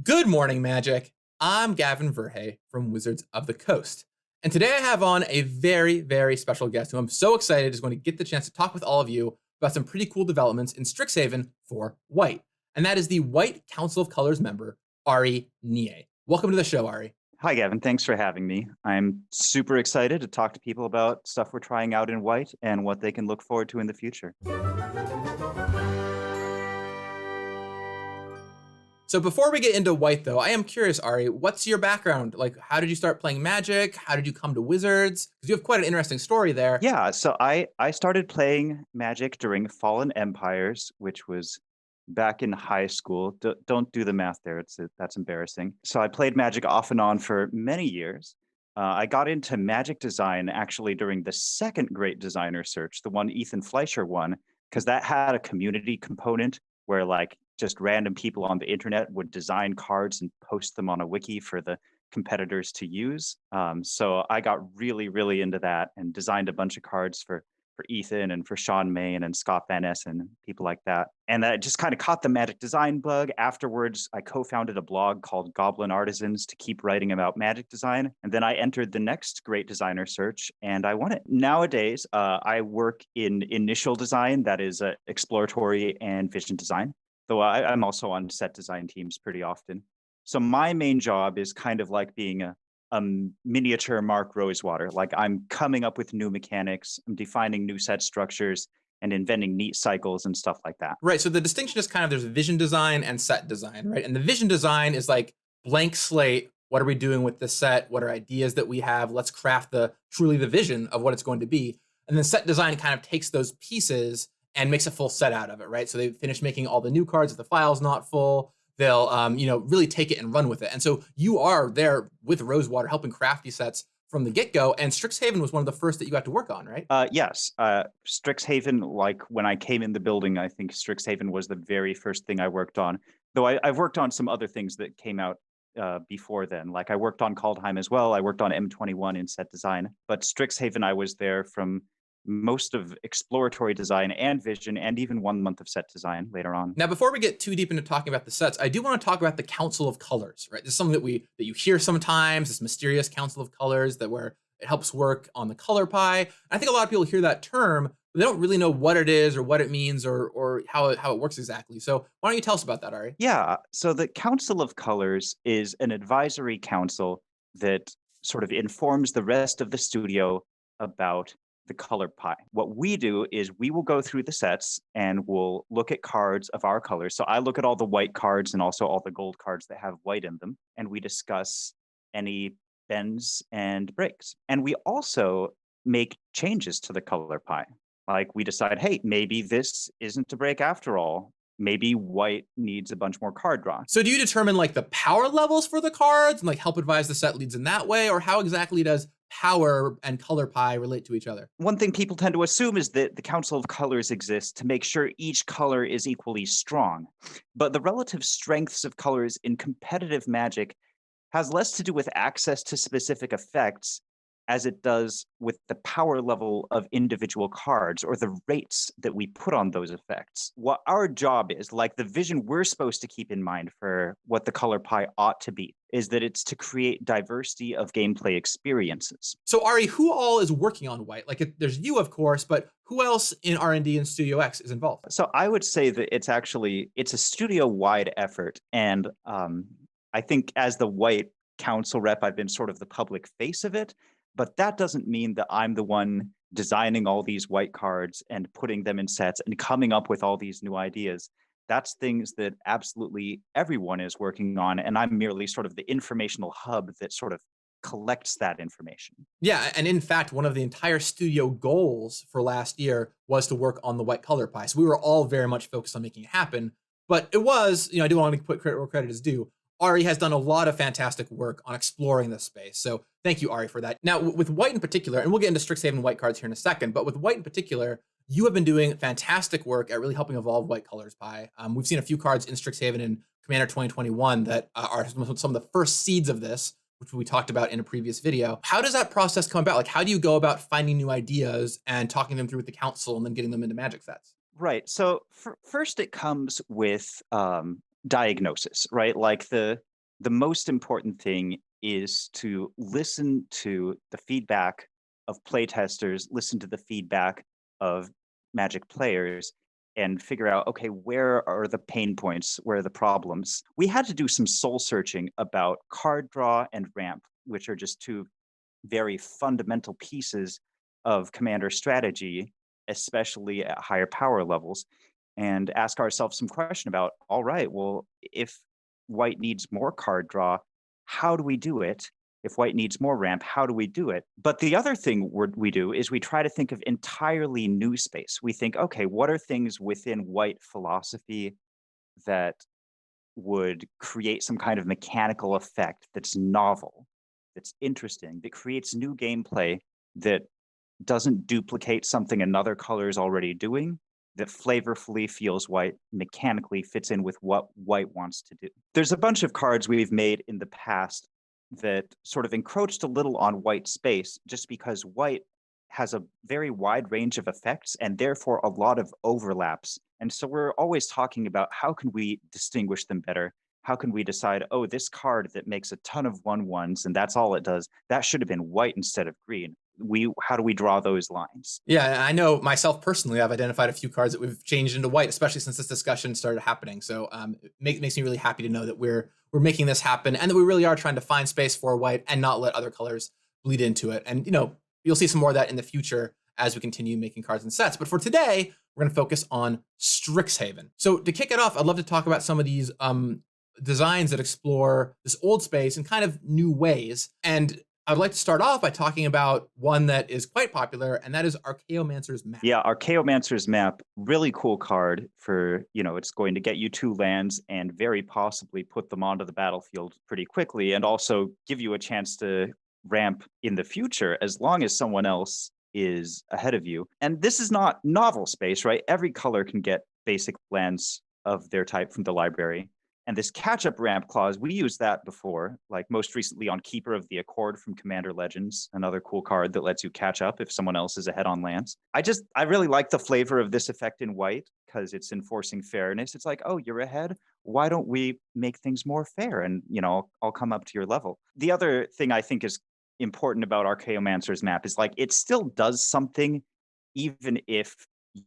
Good morning, Magic. I'm Gavin Verhey from Wizards of the Coast. And today I have on a very, very special guest who I'm so excited is going to get the chance to talk with all of you about some pretty cool developments in Strixhaven for White. And that is the White Council of Colors member, Ari Nieh. Welcome to the show, Ari. Hi, Gavin. Thanks for having me. I'm super excited to talk to people about stuff we're trying out in White and what they can look forward to in the future. So before we get into White, though, I am curious, Ari, what's your background? Like, how did you start playing Magic? How did you come to Wizards? Because you have quite an interesting story there. Yeah, so I started playing Magic during Fallen Empires, which was back in high school. Don't do the math there. That's embarrassing. So I played Magic off and on for many years. I got into Magic design actually during the second Great Designer Search, the one Ethan Fleischer won, because that had a community component where like just random people on the internet would design cards and post them on a wiki for the competitors to use. So I got really, really into that and designed a bunch of cards for Ethan and for Sean Main and Scott Van Essen and people like that. And that just kind of caught the Magic design bug. Afterwards, I co-founded a blog called Goblin Artisans to keep writing about Magic design. And then I entered the next Great Designer Search and I won it. Nowadays, I work in initial design, that is exploratory and vision design, though I'm also on set design teams pretty often. So my main job is kind of like being a miniature Mark Rosewater. Like I'm coming up with new mechanics, I'm defining new set structures and inventing neat cycles and stuff like that. Right. So the distinction is kind of there's vision design and set design, right? And the vision design is like blank slate. What are we doing with this set? What are ideas that we have? Let's craft truly the vision of what it's going to be. And then set design kind of takes those pieces and makes a full set out of it, right? So they finish making all the new cards if the file's not full. They'll really take it and run with it. And so you are there with Rosewater helping craft these sets from the get-go. And Strixhaven was one of the first that you got to work on, right? Yes. Strixhaven, like when I came in the building, I think Strixhaven was the very first thing I worked on. Though I've worked on some other things that came out before then. Like I worked on Kaldheim as well. I worked on M21 in set design. But Strixhaven, I was there from most of exploratory design and vision and even 1 month of set design later on. Now, before we get too deep into talking about the sets, I do want to talk about the Council of Colors, right? This is something that you hear sometimes, this mysterious Council of Colors where it helps work on the color pie. I think a lot of people hear that term, but they don't really know what it is or what it means or how it works exactly. So why don't you tell us about that, Ari? Yeah, so the Council of Colors is an advisory council that sort of informs the rest of the studio about the color pie. What we do is we will go through the sets and we'll look at cards of our colors. So I look at all the white cards and also all the gold cards that have white in them, and we discuss any bends and breaks. And we also make changes to the color pie. Like we decide, hey, maybe this isn't a break after all. Maybe white needs a bunch more card draw. So do you determine like the power levels for the cards and like help advise the set leads in that way? Or how exactly does power and color pie relate to each other? One thing people tend to assume is that the Council of Colors exists to make sure each color is equally strong. But the relative strengths of colors in competitive Magic has less to do with access to specific effects as it does with the power level of individual cards or the rates that we put on those effects. What our job is, like the vision we're supposed to keep in mind for what the color pie ought to be, is that it's to create diversity of gameplay experiences. So Ari, who all is working on White? Like there's you, of course, but who else in R&D and Studio X is involved? So I would say that it's a studio-wide effort. And I think as the White Council rep, I've been sort of the public face of it. But that doesn't mean that I'm the one designing all these white cards and putting them in sets and coming up with all these new ideas. That's things that absolutely everyone is working on. And I'm merely sort of the informational hub that sort of collects that information. Yeah, and in fact, one of the entire studio goals for last year was to work on the white color pie. So we were all very much focused on making it happen. But it was, I do want to put credit where credit is due. Ari has done a lot of fantastic work on exploring this space. So thank you, Ari, for that. Now, with White in particular, and we'll get into Strixhaven White cards here in a second, but with White in particular, you have been doing fantastic work at really helping evolve White Colors Pie. We've seen a few cards in Strixhaven and Commander 2021 that are some of the first seeds of this, which we talked about in a previous video. How does that process come about? Like, how do you go about finding new ideas and talking them through with the council and then getting them into Magic sets? Right. So first, it comes with diagnosis, right? Like the most important thing is to listen to the feedback of playtesters, listen to the feedback of Magic players, and figure out, okay, where are the pain points? Where are the problems? We had to do some soul searching about card draw and ramp, which are just two very fundamental pieces of commander strategy, especially at higher power levels, and ask ourselves some question about, all right, well, if white needs more card draw, how do we do it? If white needs more ramp, how do we do it? But the other thing we do is we try to think of entirely new space. We think, okay, what are things within white philosophy that would create some kind of mechanical effect that's novel, that's interesting, that creates new gameplay that doesn't duplicate something another color is already doing, that flavorfully feels white, mechanically fits in with what white wants to do. There's a bunch of cards we've made in the past that sort of encroached a little on white space just because white has a very wide range of effects and therefore a lot of overlaps. And so we're always talking about how can we distinguish them better? How can we decide, oh, this card that makes a ton of 1/1s and that's all it does, that should have been white instead of green. How do we draw those lines? Yeah, I know myself personally, I've identified a few cards that we've changed into white, especially since this discussion started happening. So it makes me really happy to know that we're making this happen and that we really are trying to find space for white and not let other colors bleed into it. And you'll see some more of that in the future as we continue making cards and sets. But for today, we're going to focus on Strixhaven. So to kick it off, I'd love to talk about some of these designs that explore this old space in kind of new ways. And I'd like to start off by talking about one that is quite popular, and that is Archaeomancer's Map. Yeah, Archaeomancer's Map, really cool card for, it's going to get you 2 lands and very possibly put them onto the battlefield pretty quickly and also give you a chance to ramp in the future as long as someone else is ahead of you. And this is not novel space, right? Every color can get basic lands of their type from the library. And this catch-up ramp clause, we used that before, like most recently on Keeper of the Accord from Commander Legends, another cool card that lets you catch up if someone else is ahead on lands. I really like the flavor of this effect in white because it's enforcing fairness. It's like, oh, you're ahead. Why don't we make things more fair? And, I'll come up to your level. The other thing I think is important about Archaeomancer's Map is like it still does something even if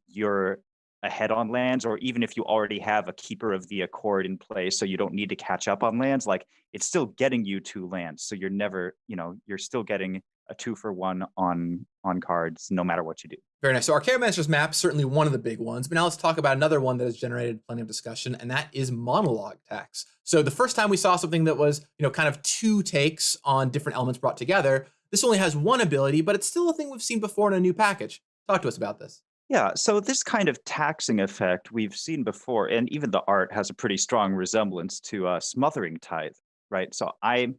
you're ahead on lands, or even if you already have a Keeper of the Accord in place, so you don't need to catch up on lands, like it's still getting you 2 lands. So you're never, you're still getting a 2-for-1 on cards, no matter what you do. Very nice. So Archaeomancer's Map, certainly one of the big ones. But now let's talk about another one that has generated plenty of discussion, and that is monologue text. So the first time we saw something that was, kind of 2 takes on different elements brought together, this only has 1 ability, but it's still a thing we've seen before in a new package. Talk to us about this. Yeah, so this kind of taxing effect we've seen before, and even the art has a pretty strong resemblance to Smothering Tithe, right? So I'm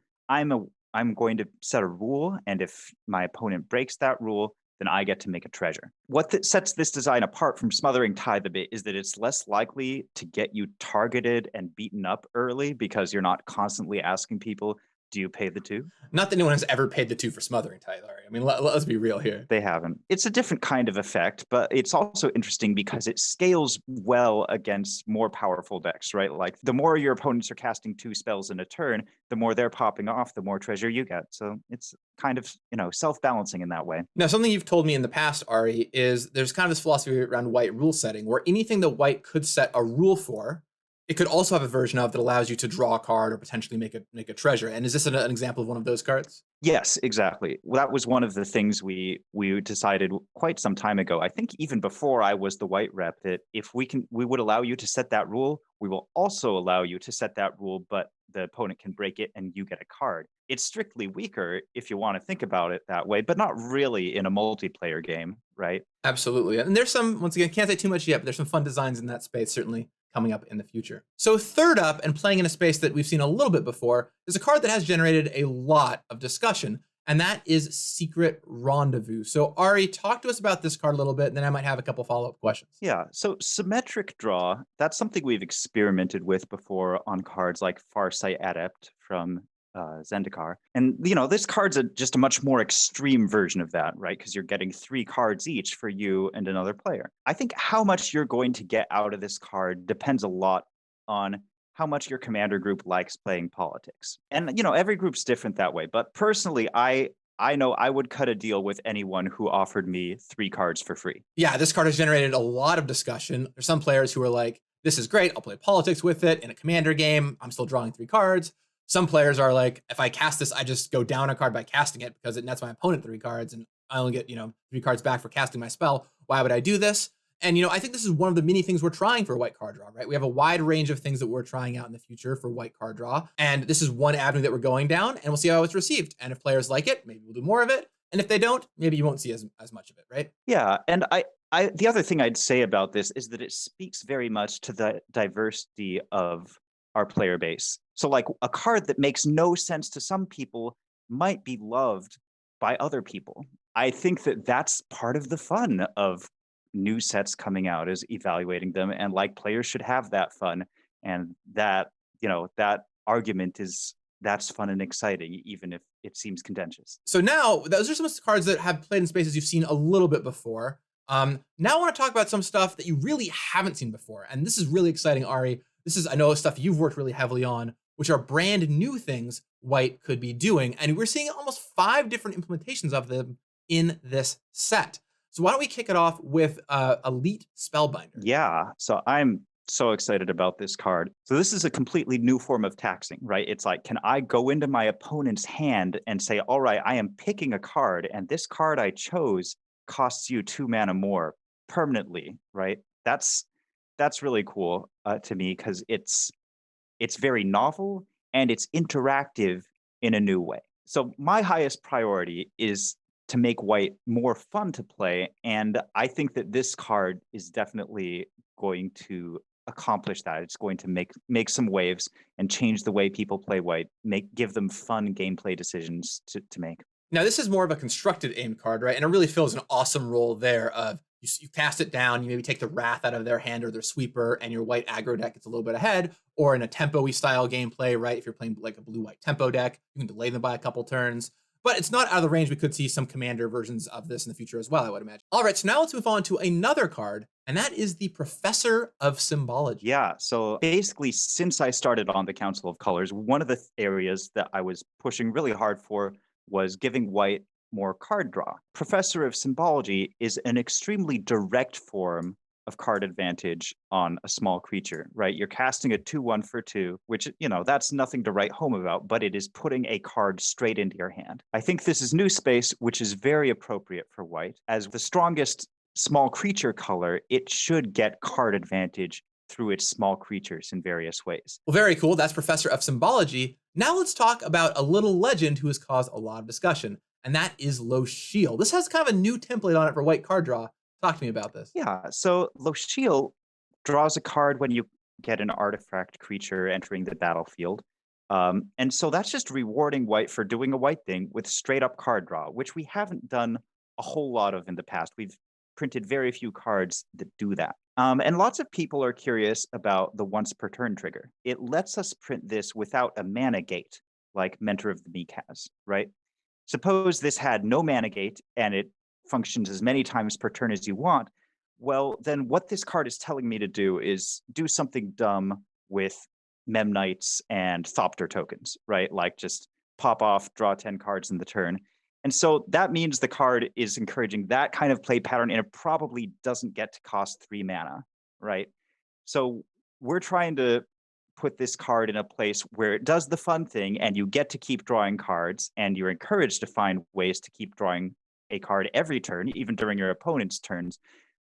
going to set a rule, and if my opponent breaks that rule, then I get to make a treasure. What sets this design apart from Smothering Tithe a bit is that it's less likely to get you targeted and beaten up early because you're not constantly asking people, do you pay the 2? Not that anyone has ever paid the 2 for Smothering Tithe, Ari. I mean, let's be real here. They haven't. It's a different kind of effect, but it's also interesting because it scales well against more powerful decks, right? Like the more your opponents are casting 2 spells in a turn, the more they're popping off, the more treasure you get. So it's kind of, self-balancing in that way. Now, something you've told me in the past, Ari, is there's kind of this philosophy around white rule setting where anything that white could set a rule for, it could also have a version of that allows you to draw a card or potentially make a treasure. And is this an example of one of those cards? Yes, exactly. Well, that was one of the things we decided quite some time ago. I think even before I was the white rep, that if we would allow you to set that rule. We will also allow you to set that rule, but the opponent can break it and you get a card. It's strictly weaker if you want to think about it that way, but not really in a multiplayer game, right? Absolutely. And there's some, once again, can't say too much yet, but there's some fun designs in that space, certainly coming up in the future. So third up, and playing in a space that we've seen a little bit before, is a card that has generated a lot of discussion, and that is Secret Rendezvous. So Ari, talk to us about this card a little bit, and then I might have a couple follow-up questions. Yeah, so symmetric draw, that's something we've experimented with before on cards like Farsight Adept from Zendikar. And, this card's just a much more extreme version of that, right? Because you're getting 3 cards each for you and another player. I think how much you're going to get out of this card depends a lot on how much your commander group likes playing politics. And every group's different that way. But personally, I know I would cut a deal with anyone who offered me 3 cards for free. Yeah, this card has generated a lot of discussion. There's some players who are like, this is great. I'll play politics with it in a commander game. I'm still drawing 3 cards. Some players are like, if I cast this, I just go down a card by casting it because it nets my opponent 3 cards and I only get, 3 cards back for casting my spell. Why would I do this? And, I think this is one of the many things we're trying for white card draw, right? We have a wide range of things that we're trying out in the future for white card draw. And this is one avenue that we're going down, and we'll see how it's received. And if players like it, maybe we'll do more of it. And if they don't, maybe you won't see as much of it, right? Yeah, and the other thing I'd say about this is that it speaks very much to the diversity of our player base. So like a card that makes no sense to some people might be loved by other people. I think that that's part of the fun of new sets coming out, is evaluating them, and like players should have that fun, and that that argument that's fun and exciting, even if it seems contentious. So now, those are some cards that have played in spaces you've seen a little bit before. Now I want to talk about some stuff that you really haven't seen before. And this is really exciting, Ari. This is, I know, stuff you've worked really heavily on, which are brand new things White could be doing. And we're seeing almost 5 different implementations of them in this set. So why don't we kick it off with Elite Spellbinder? Yeah, so I'm so excited about this card. So this is a completely new form of taxing, right? It's like, can I go into my opponent's hand and say, all right, I am picking a card, and this card I chose costs you 2 mana more permanently, right? That's really cool to me, because it's very novel and it's interactive in a new way. So my highest priority is to make White more fun to play, and I think that this card is definitely going to accomplish that. It's going to make some waves and change the way people play White, give them fun gameplay decisions to make. Now, this is more of a constructed aim card, right? And it really fills an awesome role there of you cast it down, you maybe take the Wrath out of their hand or their Sweeper, and your white aggro deck gets a little bit ahead. Or in a tempo-y style gameplay, right? If you're playing like a blue-white tempo deck, you can delay them by a couple turns. But it's not out of the range. We could see some commander versions of this in the future as well, I would imagine. All right, so now let's move on to another card, and that is the Professor of Symbology. Yeah, so basically, since I started on the Council of Colors, one of the areas that I was pushing really hard for was giving White more card draw. Professor of Symbology is an extremely direct form of card advantage on a small creature, right? You're casting a 2/1 for 2, which, that's nothing to write home about, but it is putting a card straight into your hand. I think this is new space, which is very appropriate for White. As the strongest small creature color, it should get card advantage through its small creatures in various ways. Well, very cool. That's Professor of Symbology. Now let's talk about a little legend who has caused a lot of discussion, and that is Lochiel. This has kind of a new template on it for white card draw. Talk to me about this. Yeah, so Lochiel draws a card when you get an artifact creature entering the battlefield. And so that's just rewarding White for doing a White thing with straight up card draw, which we haven't done a whole lot of in the past. We've printed very few cards that do that. And lots of people are curious about the once per turn trigger. It lets us print this without a mana gate, like Mentor of the Meek has, right? Suppose this had no mana gate and it functions as many times per turn as you want. Well, then what this card is telling me to do is do something dumb with Memnites and Thopter tokens, right? Like just pop off, draw 10 cards in the turn. And so that means the card is encouraging that kind of play pattern, and it probably doesn't get to cost 3 mana, right? So we're trying to put this card in a place where it does the fun thing, and you get to keep drawing cards, and you're encouraged to find ways to keep drawing a card every turn, even during your opponent's turns.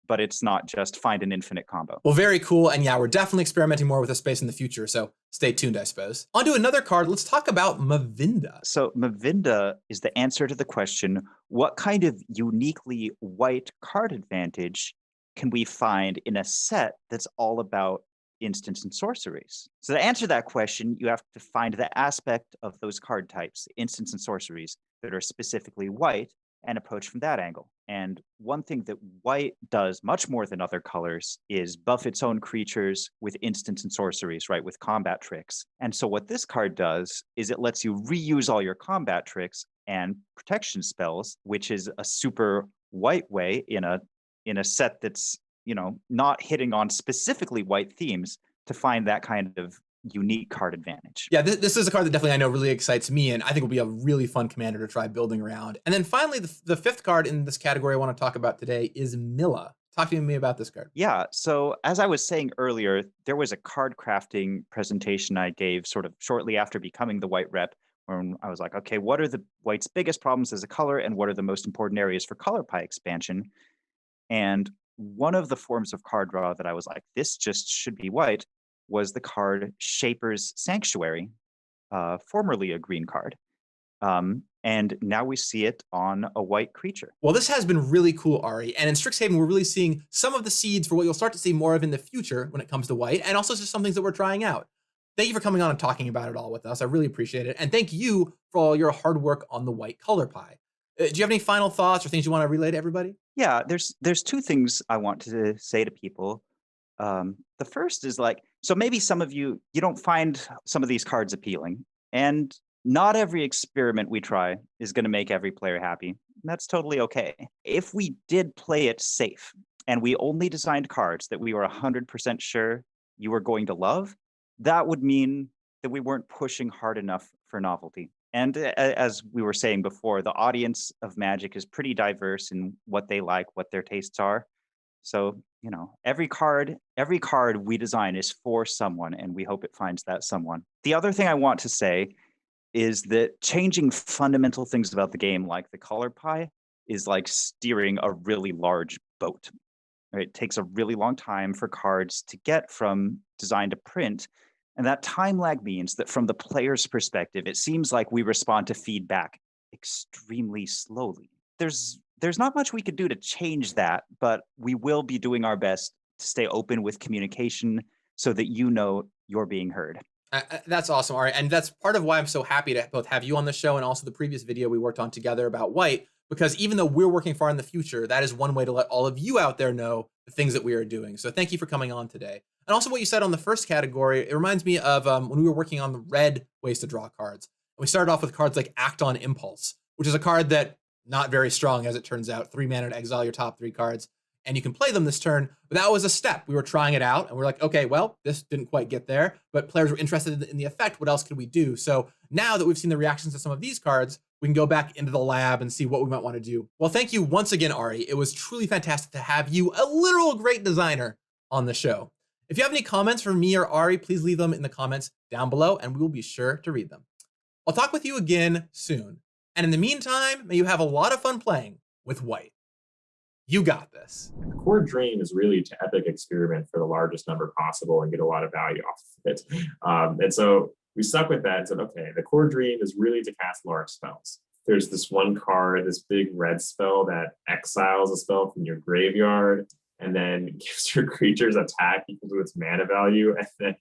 But it's not just find an infinite combo. Well, very cool. And yeah, we're definitely experimenting more with this space in the future. So stay tuned, I suppose. On to another card. Let's talk about Mavinda. So Mavinda is the answer to the question, what kind of uniquely white card advantage can we find in a set that's all about instants and sorceries? So to answer that question, you have to find the aspect of those card types, instants and sorceries, that are specifically white, and approach from that angle. And one thing that white does much more than other colors is buff its own creatures with instants and sorceries, right, with combat tricks. And so what this card does is it lets you reuse all your combat tricks and protection spells, which is a super white way in a set that's, not hitting on specifically white themes, to find that kind of unique card advantage. Yeah, this is a card that definitely I know really excites me, and I think will be a really fun commander to try building around. And then finally, the fifth card in this category I want to talk about today is Milla. Talk to me about this card. Yeah, so as I was saying earlier, there was a card crafting presentation I gave sort of shortly after becoming the white rep, when I was like, okay, what are the white's biggest problems as a color, and what are the most important areas for color pie expansion? And one of the forms of card draw that I was like, this just should be white, was the card Shaper's Sanctuary, formerly a green card. And now we see it on a white creature. Well, this has been really cool, Ari. And in Strixhaven, we're really seeing some of the seeds for what you'll start to see more of in the future when it comes to white, and also just some things that we're trying out. Thank you for coming on and talking about it all with us. I really appreciate it. And thank you for all your hard work on the white color pie. Do you have any final thoughts or things you want to relay to everybody? Yeah, there's two things I want to say to people. The first is like, so maybe some of you don't find some of these cards appealing, and not every experiment we try is going to make every player happy. And that's totally okay. If we did play it safe and we only designed cards that we were 100% sure you were going to love, that would mean that we weren't pushing hard enough for novelty. And as we were saying before, the audience of Magic is pretty diverse in what they like, what their tastes are. So, every card we design is for someone, and we hope it finds that someone. The other thing I want to say is that changing fundamental things about the game, like the color pie, is like steering a really large boat. Right? It takes a really long time for cards to get from design to print. And that time lag means that from the player's perspective, it seems like we respond to feedback extremely slowly. There's not much we could do to change that, but we will be doing our best to stay open with communication so that you're being heard. That's awesome, Ari. And that's part of why I'm so happy to both have you on the show and also the previous video we worked on together about white, because even though we're working far in the future, that is one way to let all of you out there know the things that we are doing. So thank you for coming on today. And also what you said on the first category, it reminds me of when we were working on the red ways to draw cards. And we started off with cards like Act on Impulse, which is a card that not very strong as it turns out. 3 mana to exile your top 3 cards. And you can play them this turn, but that was a step. We were trying it out, and we're like, okay, well, this didn't quite get there, but players were interested in the effect. What else could we do? So now that we've seen the reactions to some of these cards, we can go back into the lab and see what we might want to do. Well, thank you once again, Ari. It was truly fantastic to have you, a literal great designer, on the show. If you have any comments for me or Ari, please leave them in the comments down below, and we will be sure to read them. I'll talk with you again soon. And in the meantime, may you have a lot of fun playing with white. You got this. The core dream is really to epic experiment for the largest number possible and get a lot of value off of it. And so we stuck with that and said, okay, the core dream is really to cast large spells. There's this one card, this big red spell that exiles a spell from your graveyard and then gives your creatures attack equal to its mana value, and then